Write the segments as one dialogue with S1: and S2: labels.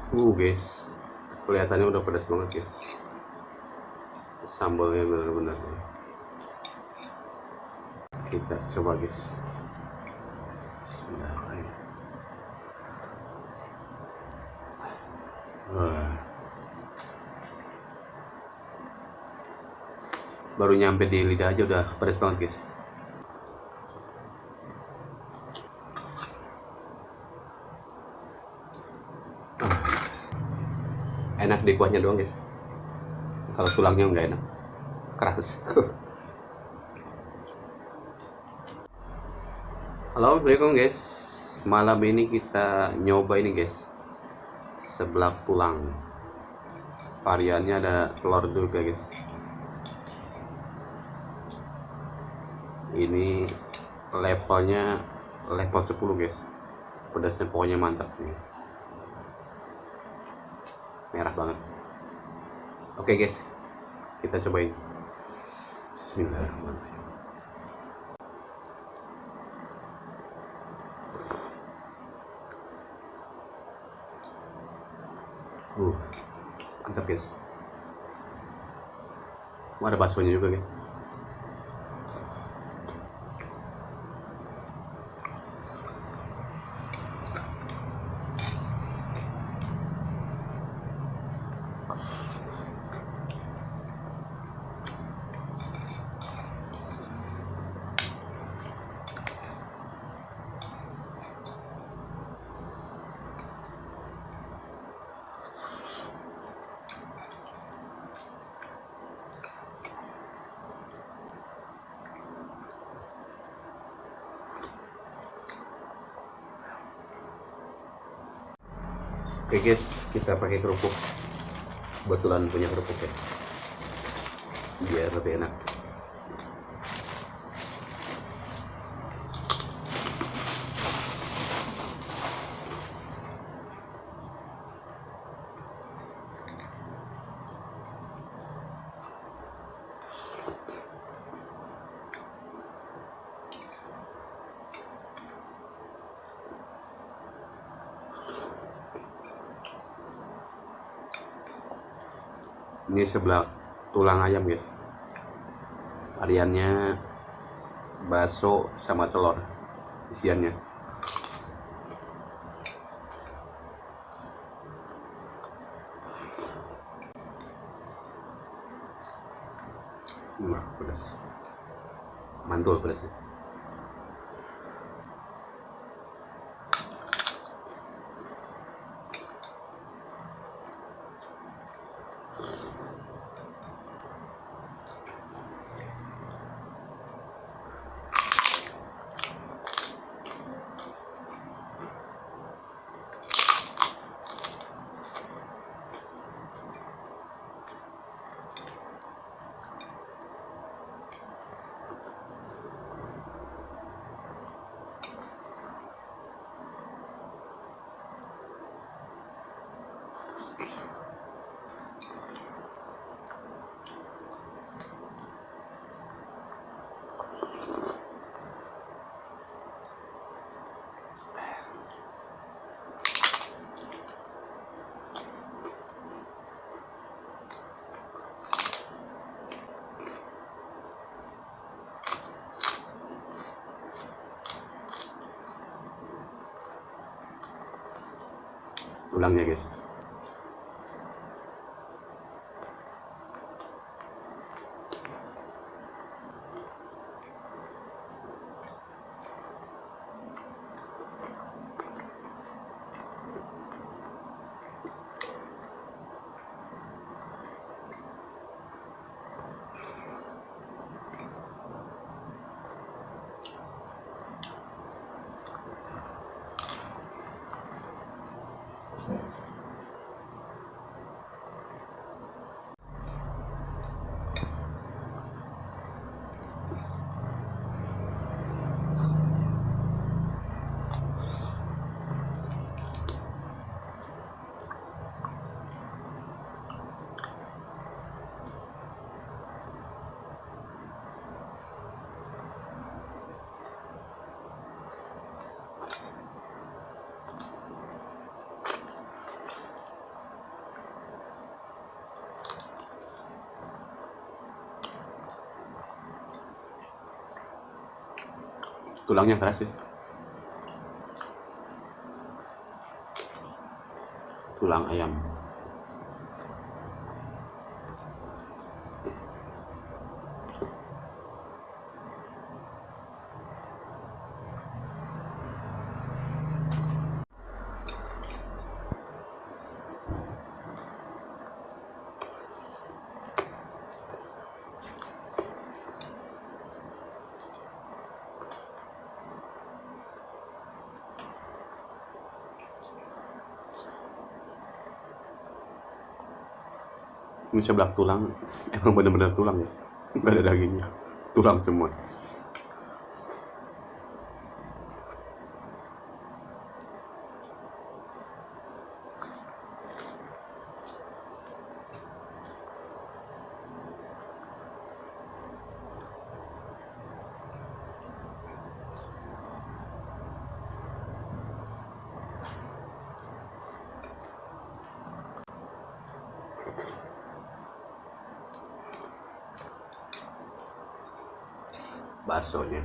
S1: Guys, kelihatannya udah pedas banget guys. Sambalnya bener-bener. Kita coba guys. Bismillahirrahmanirrahim. Wah. Baru nyampe di lidah aja udah pedas banget guys. Enak di kuahnya doang guys. Kalau tulangnya nggak enak, keras. Halo, assalamualaikum guys. Malam ini kita nyoba ini guys, seblak tulang. Variannya ada telur juga guys. Ini levelnya level 10 guys. Pedasnya pokoknya mantap nih. Merah banget. Oke guys, kita cobain. Bismillahirrahmanirrahim. Mantap guys. Ada baksonya juga guys. Oke guys, kita pakai kerupuk. Kebetulan punya kerupuk ya, biar lebih enak. Ini seblak tulang ayam guys. Variannya bakso sama telur isiannya. Wah, pedas. Mantul pedasnya. Tulangnya guys. tulangnya keras sih, tulang ayam. Ini sebelah tulang, emang bener-bener tulang ya, nggak ada dagingnya, tulang semua. Baksonya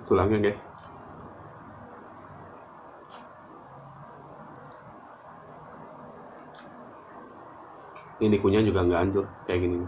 S1: tulangnya guys, ini kunyah juga nggak hancur kayak gini.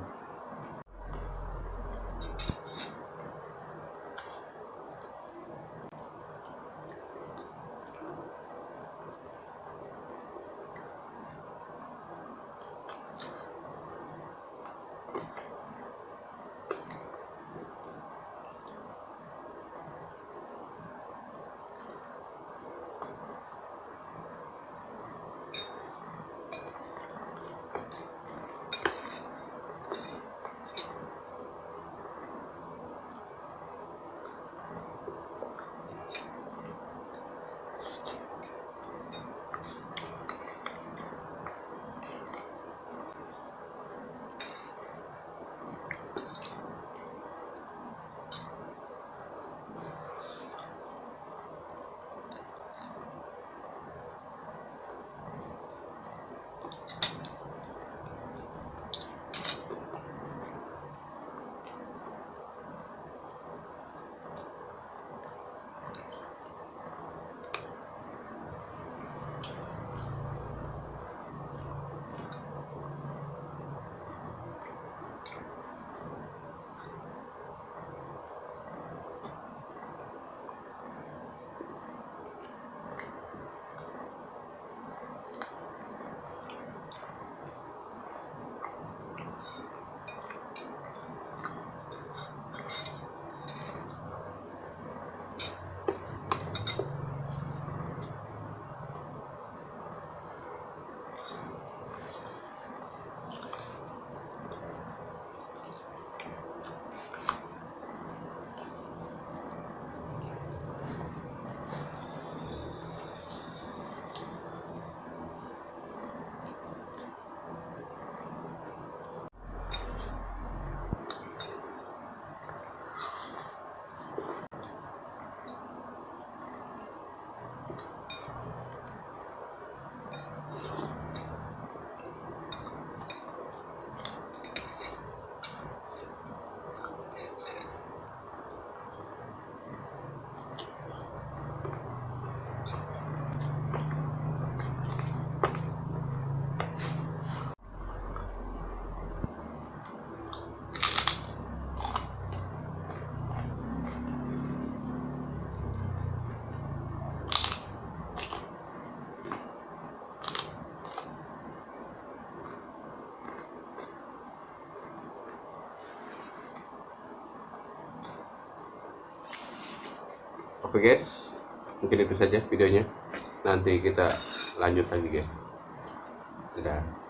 S1: Oke guys, mungkin itu saja videonya. Nanti kita lanjut lagi guys. Dadah.